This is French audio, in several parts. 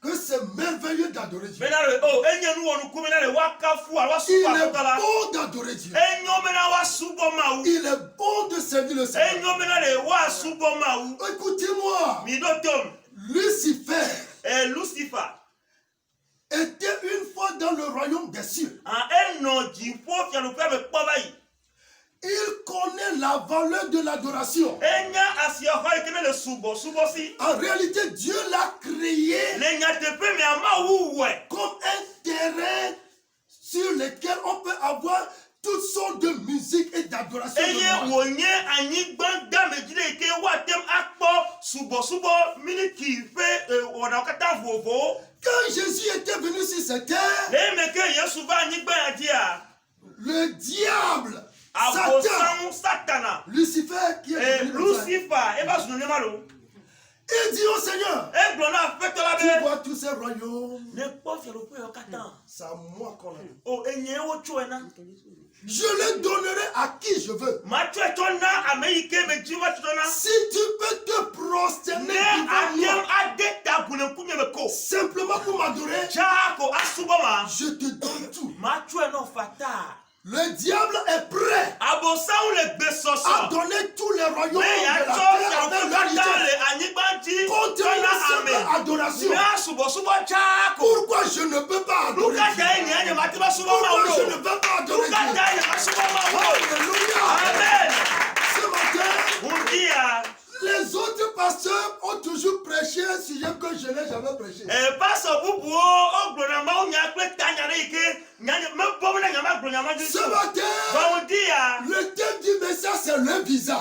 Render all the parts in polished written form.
Que c'est merveilleux d'adorer Dieu. Il est beau d'adorer Dieu. Il est bon de servir le Seigneur. Écoutez-moi. Lucifer était une fois dans le royaume des cieux. Il connaît la valeur de l'adoration. En réalité, Dieu l'a créé comme un terrain sur lequel on peut avoir toutes sortes de musique et d'adoration. Quand Jésus était venu sur cette terre, le diable, Satan, Lucifer, qui est il dit au Seigneur, tu vois tous ces royaumes, c'est à moi qu'on l'a. Je les donnerai à qui je veux. Si tu peux te prosterner simplement pour m'adorer, je te donne tout. Le diable est prêt à donner tous les royaumes de la terre contre une simple adoration. Pourquoi je ne peux pas adorer Dieu? Pourquoi je ne peux pas adorer Dieu? Alléluia. Amen. Ce matin, les autres pasteurs ont toujours prêché un sujet que je n'ai jamais prêché. Ce matin, le thème du message c'est le visa.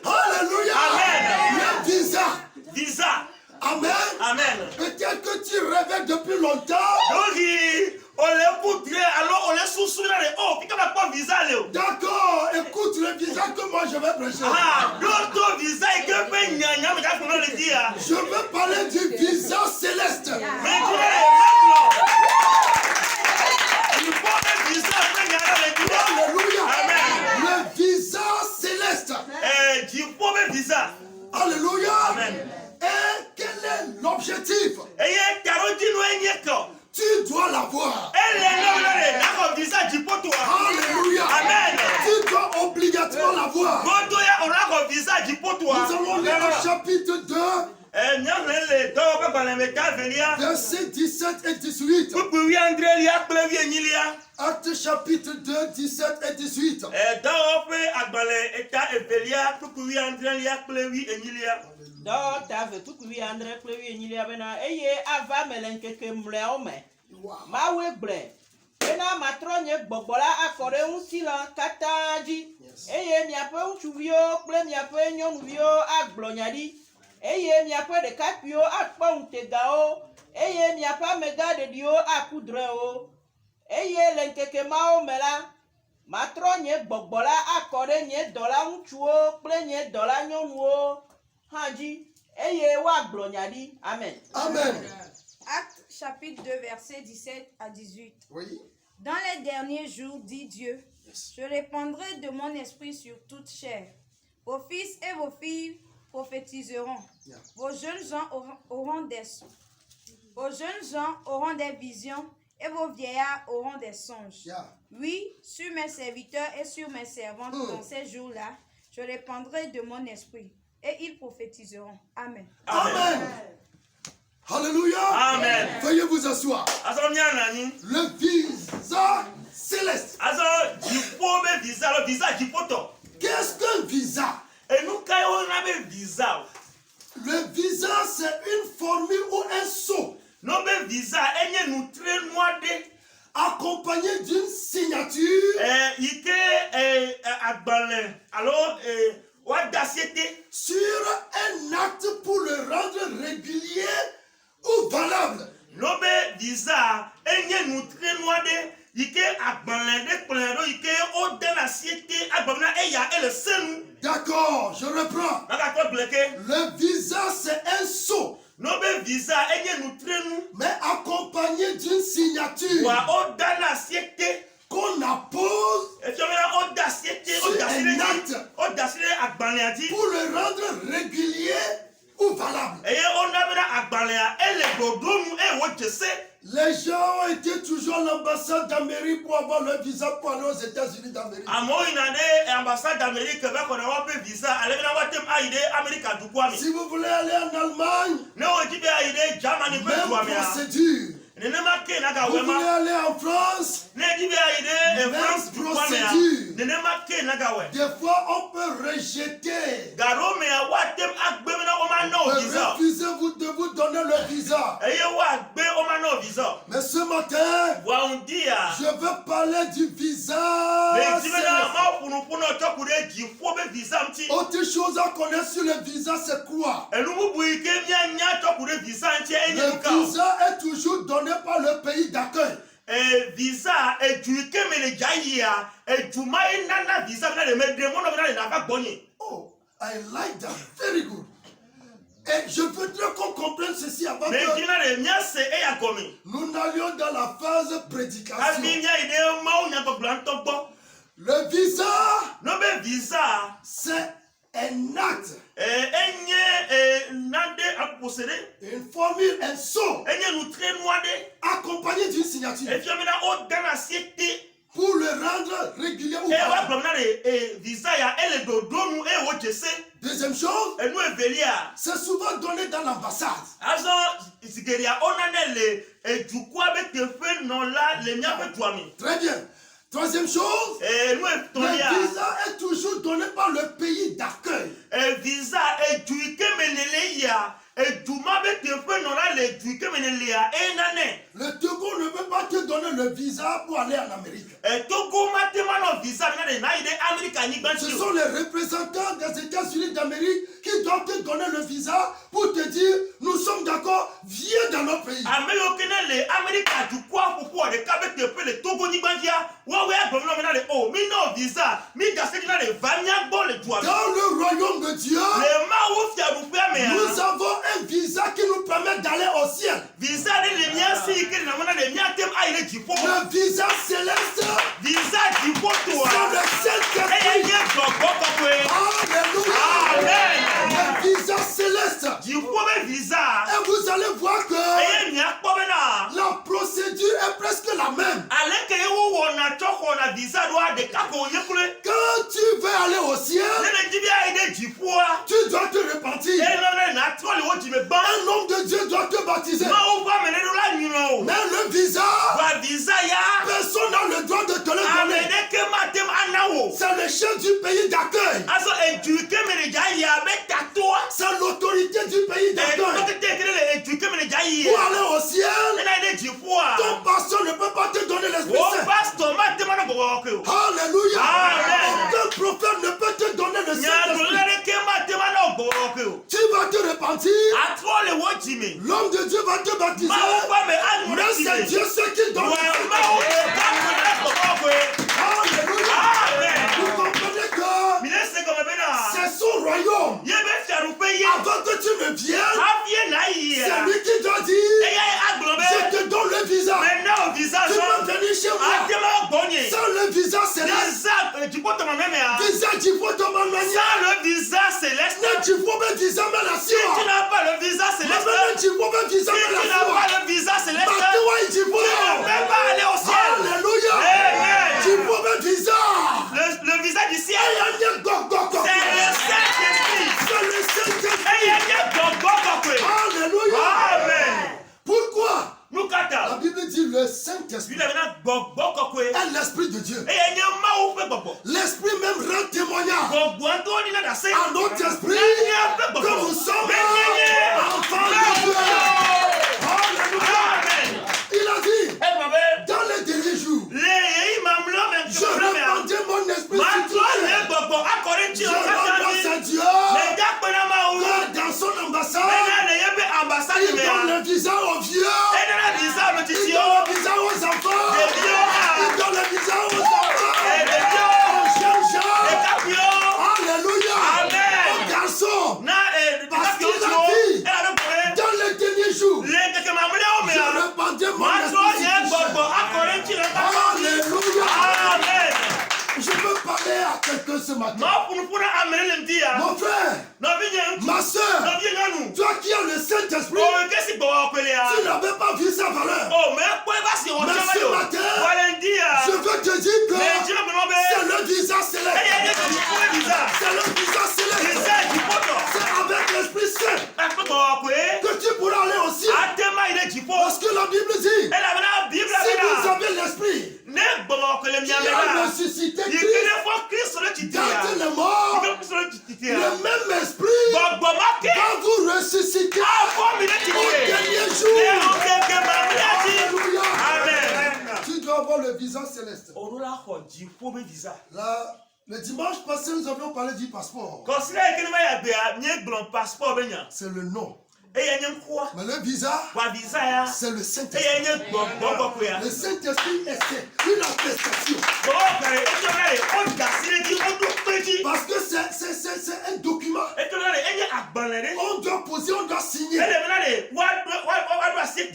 Alléluia. Amen. Le visa. Amen. Amen. Peut-être que tu rêvais depuis longtemps. D'accord, écoute le visa que moi je vais prêcher. Je veux parler du visa céleste. Alléluia. Le visa céleste. Alléluia. Alléluia. Amen. Et quel est l'objectif? l'avoir. Alléluia. Amen. Tu dois obligatoirement l'avoir. Nous allons lire le chapitre 2. Versets 17 et 18. Acte chapitre 2, 17 et 18. Ena matronye gbogbola akore unsila kataji. Eye miape uchuvio kple miape nyonuvio agblonyadi. Eye miape dekapio akpo untegao. Eye miape amega dedio akudreo. Eye lenkeke mao mela. Matronye gbogbola akore nye dola unchuo kple nye dola nyonuo. Hanji. Eye wa glonyadi. Amen. Amen. Acte chapitre 2 verset 17 à 18. Oui. Dans les derniers jours, dit Dieu, je répandrai de mon esprit sur toute chair. Vos fils et vos filles prophétiseront. Vos jeunes gens auront des visions et vos vieillards auront des songes. Oui, sur mes serviteurs et sur mes servantes dans ces jours-là, je répandrai de mon esprit et ils prophétiseront. Amen. Amen. Alléluia. Amen. Veuillez vous asseoir. Le visa céleste. Qu'est-ce qu'un visa? Le visa, c'est une formule ou un sceau accompagné d'une signature sur un acte pour le rendre régulier ou valable. D'accord, je reprends. Le visa, c'est un sceau, mais accompagné d'une signature qu'on appose sur un acte pour le rendre régulier ou valable. Les gens ont été toujours à l'ambassade d'Amérique pour avoir le visa pour aller aux États-Unis d'Amérique. Si vous voulez aller en Allemagne, même procédure. Vous voulez aller en France, même procédure. Des fois, on peut rejeter. Refuser de vous donner le visa. Mais ce matin, je veux parler du visa. Autre chose à connaître sur le visa, c'est quoi? Le visa est toujours donné par le pays d'accueil. Visa Oh, I like that. Very good. Et je voudrais qu'on comprenne ceci avant que nous n'allions dans la phase prédication. Le visa, c'est un acte, une formule, un sceau, accompagné d'une signature pour le rendre régulier ou valable. Deuxième chose, c'est souvent donné dans l'ambassade. Très bien. Troisième chose, le visa est toujours donné par le pays d'accueil. Le Togo ne veut pas te donner le visa pour aller en Amérique. Ce sont les représentants des États-Unis d'Amérique qui doivent te donner le visa pour te dire nous sommes d'accord, viens dans notre pays. Dans le royaume de Dieu, nous avons un visa qui nous permet d'aller au ciel. Le visa céleste, c'est le Saint-Esprit. Alléluia. Le visa céleste. Et vous allez voir que la procédure est presque Quand tu veux aller au ciel, tu dois te repentir. Un homme de Dieu doit te baptiser. Mais le visa, personne n'a le droit de te le donner. C'est le chef du pays d'accueil. C'est l'autorité du pays d'accueil. Pour aller au ciel, ton pasteur ne peut pas te donner l'Esprit Saint. Alléluia. Aucun prophète ne peut te donner le Saint-Esprit. Tu vas te repentir. L'homme de Dieu va te baptiser. Mais c'est Dieu ce qui donne le Alléluia. Vous comprenez que c'est son royaume. Avant que tu ne viennes, c'est lui qui doit dire, je te donne le visa. Tu peux venir chez moi. Sans le visa céleste. Visa du photo manière. Sans le visa céleste. Tu faut me visa mais la si tu n'as pas le visa céleste. Tu faut me visa mais la si tu n'as pas le visa céleste. Tu ne peux pas aller au ciel. Alléluia. Tu faut me visa. Le visa du ciel. C'est le Saint-Esprit. C'est le Saint-Esprit. Alléluia. Amen. Pourquoi? La Bible dit le Saint-Esprit est l'Esprit de Dieu. L'Esprit même rend témoignage à notre esprit que nous sommes enfants de Dieu. Alléluia. Il a dit, dans les derniers jours, je répandrai mon esprit sur toi. Je rends grâce à Dieu que dans son ambassade, il donne le visa aux vieux. Il donne le visa aux enfants. Il donne le visa aux enfants. Aux jeunes gens. Alléluia. Aux garçons. Parce qu'il a dit, dans les derniers jours, je répandrai mon esprit sur toi. Alléluia. Je veux parler à quelqu'un ce matin. Mon frère, ma soeur, toi qui as le Saint-Esprit, tu n'avais pas vu sa valeur. Mais ce matin, je veux te dire que c'est le visa céleste. C'est le visa céleste. C'est avec l'Esprit Saint que tu pourras aller au ciel. Parce que la Bible dit, si vous avez l'Esprit, qui a ressuscité Christ d'entre les morts, le même esprit va vous ressusciter au dernier jour. Alléluia. Tu dois avoir le visa céleste. Là, le dimanche passé, nous avions parlé du passeport. C'est le nom. Mais le visa, c'est le Saint-Esprit. Le Saint-Esprit est une attestation. Parce que c'est un document. On doit poser, on doit signer.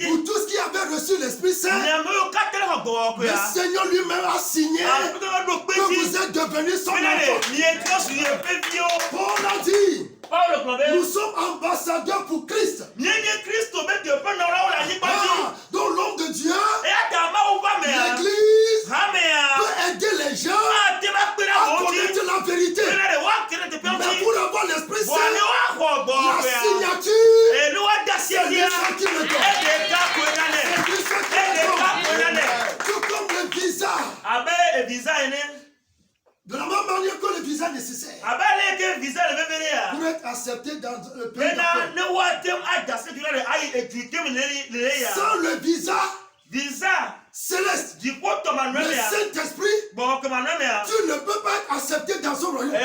Pour tous qui avaient reçu l'Esprit Saint, le Seigneur lui-même a signé que vous êtes devenus son enfant. Paul a dit, nous sommes ambassadeurs pour Christ. Donc l'homme de Dieu, l'Église, peut aider les gens à connaître la vérité. Mais pour avoir l'Esprit Saint, la signature, c'est lui qui le donne. Tout comme le visa. De la même manière que le visa nécessaire pour être accepté dans le pays d'accueil. Sans le visa céleste, le Saint-Esprit, tu ne peux pas être accepté dans son royaume.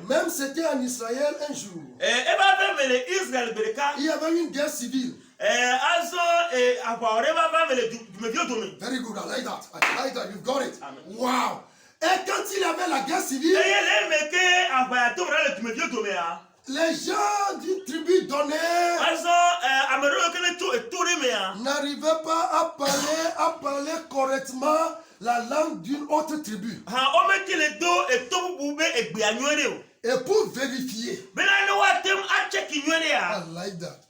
Même c'était en Israël un jour. Il y avait une guerre civile. Very good, I like that. You've got it. Amen. Wow. Et quand il y avait la guerre civile, les gens d'une tribu donnée n'arrivaient pas à parler correctement la langue d'une autre tribu. Et pour vérifier, I like that.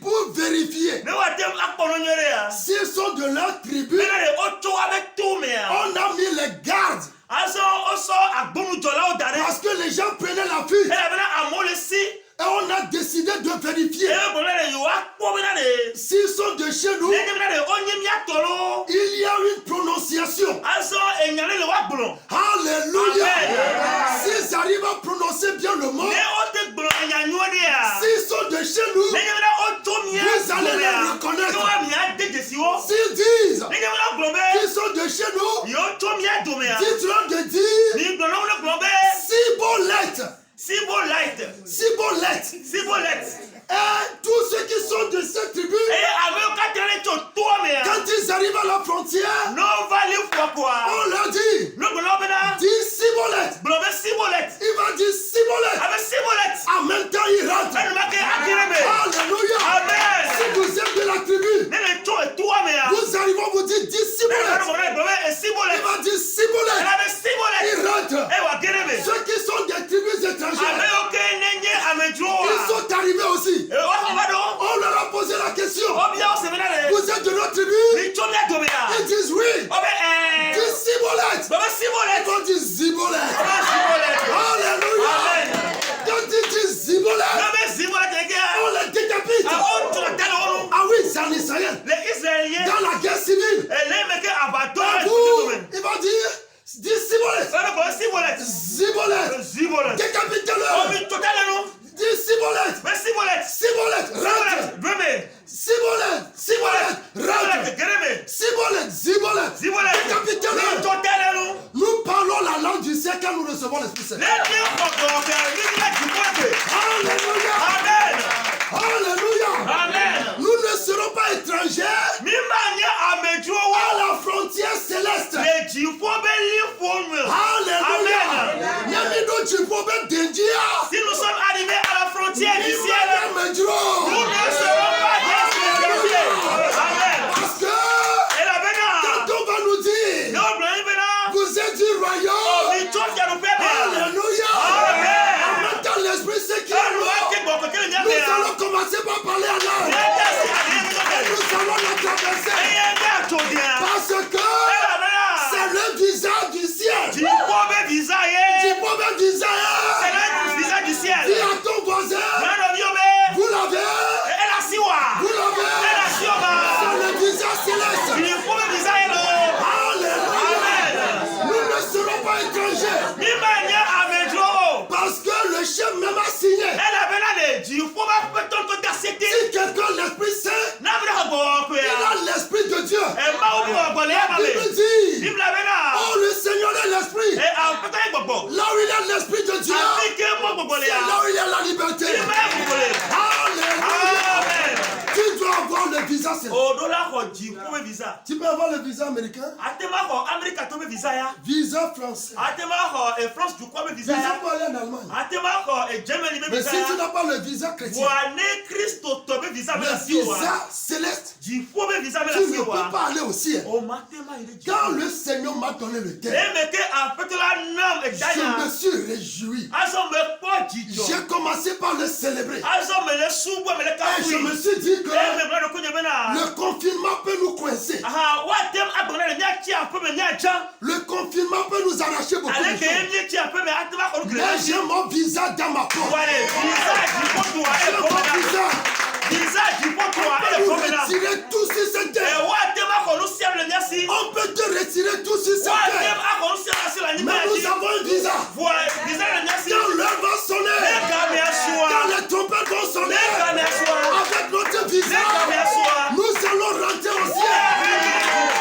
Pour vérifier s'ils sont de leur tribu, on a mis les gardes. Parce que les gens prenaient la fuite. Et on a décidé de vérifier s'ils sont de chez nous. Il y a une prononciation. Alléluia. S'ils arrivent à prononcer bien le mot, s'ils sont de chez nous, vous allez les reconnaître. S'ils disent qu'ils sont de chez nous, dites-leur de dire Sibolette. Et tous ceux qui sont de cette tribu, quand ils arrivent à la frontière, on leur dit Sibolette. Il va dire Sibolette. En même temps, il rentre. Alléluia. Si vous êtes de la tribu, vous arrivez, vous dites Sibolette. Il va dire Sibolette. Il rentre. Ceux qui sont des tribus étrangères, ils sont arrivés aussi. On leur a posé la question. Vous êtes de notre tribu? Ils disent oui. Dis Sibolette. Ils vont dire Zibolette. Alléluia. Quand ils disent Zibolette, on les décapite. Ah oui, c'est en Israël. Dans la guerre civile. Il va dire dis Sibolette. Décapite-le. Dis Sibolette. Rentre. Sibolette. Décapite-le. Nous parlons la langue du ciel quand nous recevons l'Esprit Saint. Alléluia. Nous ne serons pas étrangers à la frontière céleste. Alléluia. Si nous sommes arrivés à la frontière du ciel, nous ne serons pas disqualifiés. Amen. Parce que quand on va nous dire vous êtes du royaume. Alléluia. En même temps, l'Esprit Saint qui est là. Nous allons commencer par parler à l'âme. Et nous allons la traverser. Parce que c'est le visage du ciel. Du pauvre visage du ciel. Dis à ton voisin, vous l'avez. C'est le visage céleste. Alléluia. Nous ne serons pas étrangers. Parce que le chef même a signé. Si quelqu'un a l'Esprit Saint, il a l'Esprit de Dieu. La Bible dit, oh le Seigneur est l'Esprit. Là où il y a l'Esprit de Dieu, c'est là où il y a la liberté. Alléluia. Tu dois avoir le visa céleste. Tu peux avoir le visa américain, visa français, visa pour aller en Allemagne. Mais si tu n'as pas le visa chrétien, le visa céleste, tu ne peux pas aller au ciel. Quand le Seigneur m'a donné le thème, je me suis réjoui. J'ai commencé par le célébrer. Et je me suis dit que le confinement peut nous coincer. Le confinement peut nous arracher beaucoup de choses. Mais j'ai mon visa dans ma poche. J'ai mon visa. On peut nous retirer tout sur cette terre. On peut te retirer tout sur cette terre. Mais nous avons un visa. Quand l'heure va sonner, quand les trompettes vont sonner, avec notre visa, nous allons rentrer au ciel.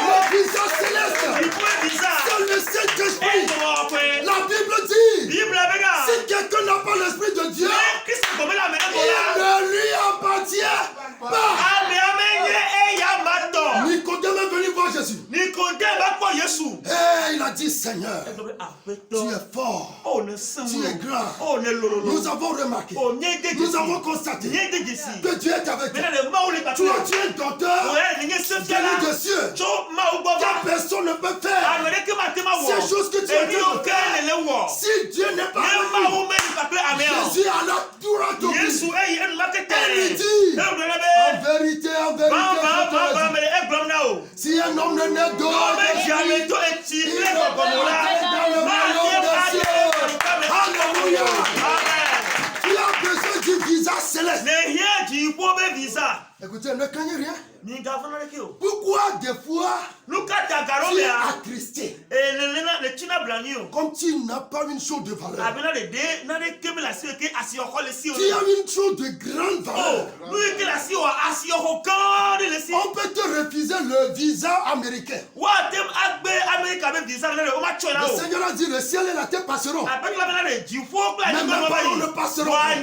Le visa céleste, c'est le Saint-Esprit. La Bible dit, si quelqu'un n'a pas l'Esprit de Dieu, il ne lui appartient pas. Nicodème est venu voir Jésus. Et il a dit, Seigneur, tu es fort, tu es grand. Nous avons remarqué, nous avons constaté que Dieu est avec toi. Toi, tu es un docteur venu de cieux. Car personne ne peut faire ces choses que tu as dit. Si Dieu n'est pas avec nous, Jésus a la tour à ton pied. Elle lui dit, un homme ne naît d'eau et d'esprit, il est dans le royaume des cieux. Alléluia. Tu as besoin du visa céleste. Écoutez, ne craignez rien. Pourquoi des fois tu es attristé? Comme tu n'as pas une chose de valeur. Tu as une chose de grande valeur. On peut te refuser le visa américain. Le Seigneur a dit le ciel et la terre passeront. Mais mes paroles ne passeront pas.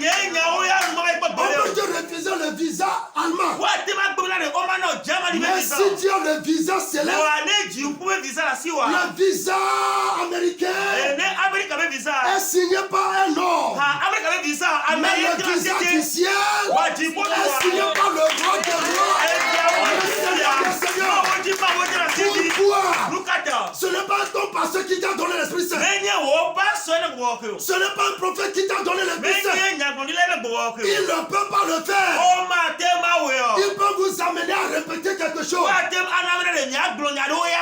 On peut te refuser le visa allemand. Mais si tu as le visa céleste, le visa américain est signé par un homme. Mais le visa du ciel est signé par le roi des rois, le Seigneur des seigneurs. Pourquoi? Ce n'est pas ton pasteur qui t'a donné l'Esprit Saint. Ce n'est pas un prophète qui t'a donné l'Esprit Saint. Il ne peut pas le faire. Il peut vous amener à répéter quelque chose.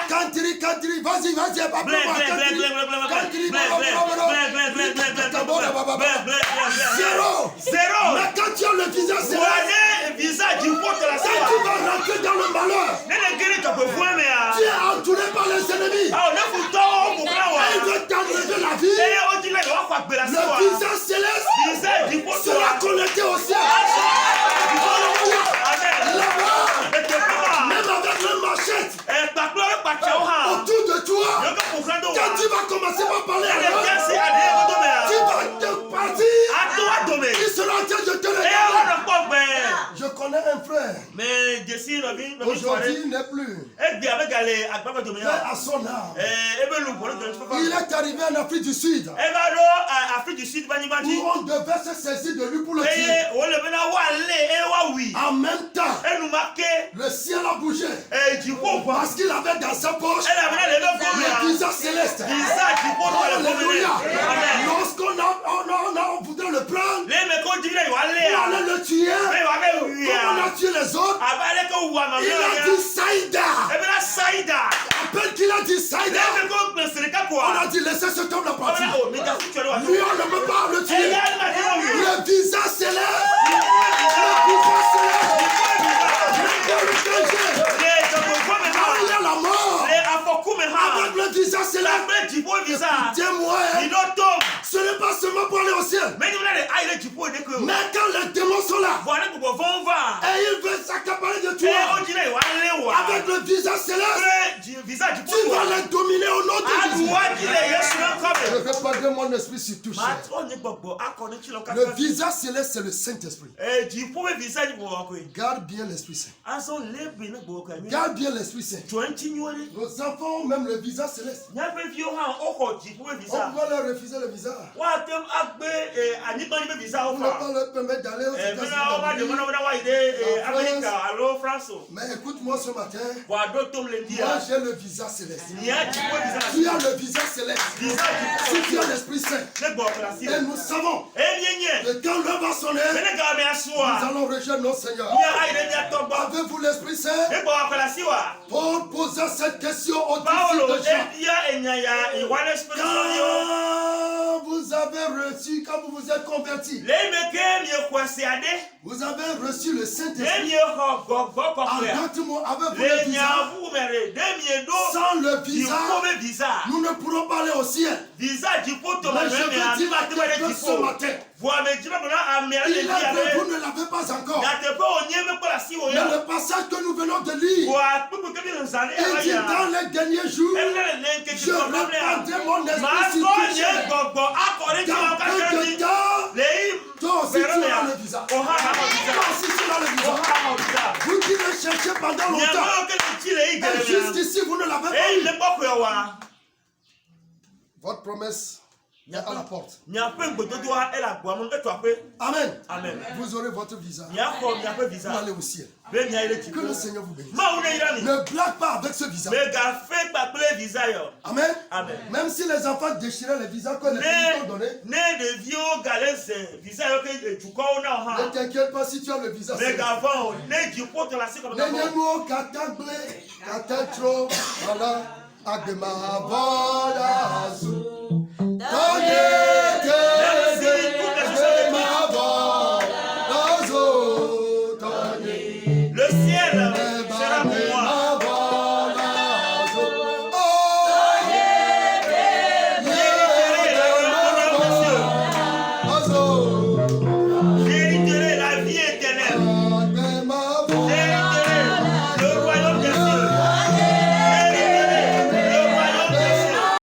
Cantiri, vas-y, Zéro. Mais quand tu as le visa céleste, quand tu vas rentrer dans le malheur, tu es entouré par les ennemis. Il veut t'enlever la vie. Le visa céleste sera connecté au ciel. Là-bas, même avec le machette autour de toi, quand tu vas commencer par parler à l'homme, tu vas te partir. Il sera en train de te regarder. Je connais un frère. Aujourd'hui, il n'est plus. À son âme. Il est arrivé en Afrique du Sud. Où on devait se saisir de lui pour le tuer. En même temps, le ciel a bougé. Parce qu'il avait dans sa poche le visa céleste. Alléluia. Lorsqu'on voudrait le prendre, on allait le tuer. Comme on a tué les autres, il a dit Saïda. À peine qu'il a dit Saïda, on a dit laissez cet homme la partir. Lui, on ne peut pas le tuer. Le visa céleste. Le visa céleste. Le danger. Il y a la mort. Avec le visa céleste. Écoutez-moi. Ce n'est pas seulement pour aller au ciel. Mais quand les démons sont là, et ils veulent s'accaparer de toi, avec le visa céleste, tu vas les dominer au nom de Jésus. Je veux pas que mon esprit s'y touche. Le visa céleste, c'est le Saint-Esprit. Garde bien l'Esprit Saint. Garde bien l'Esprit Saint. Nos enfants ont même le visa céleste. On doit leur refuser le visa. On ne peut pas leur permettre d'aller aux États-Unis. Mais écoute-moi ce matin. Moi j'ai le visa céleste. Tu as le visa céleste. Si tu as l'Esprit Saint. Et nous savons que quand l'heure va sonner, nous allons rejoindre nos seigneurs. Avez-vous l'Esprit Saint? Pour poser cette question au disciple de Jean. Quand vous avez reçu, quand vous vous êtes converti, vous avez reçu le Saint-Esprit. En d'autres mots, avec le visa, sans le visa, nous ne pourrons pas aller au ciel. Mais je veux dire à quelqu'un ce matin, vous ne l'avez pas encore. Mais le passage que nous venons de lire, il dit dans les derniers jours, je répandrai mon esprit sur tous les gens. Dans peu de temps, toi aussi tu auras le visa. Toi aussi tu auras le visa. Vous qui le cherchez pendant longtemps, et jusqu'ici vous ne l'avez pas eu. Votre promesse à la porte. Amen. Amen. Vous aurez votre visa. Vous Vous allez au ciel. Que le Seigneur vous bénisse. Ne blague pas avec ce visa. Amen. Amen. Même si les enfants déchiraient les visas que les pays ont donné. Ne t'inquiète pas si tu as le visa. Voilà. Agma boda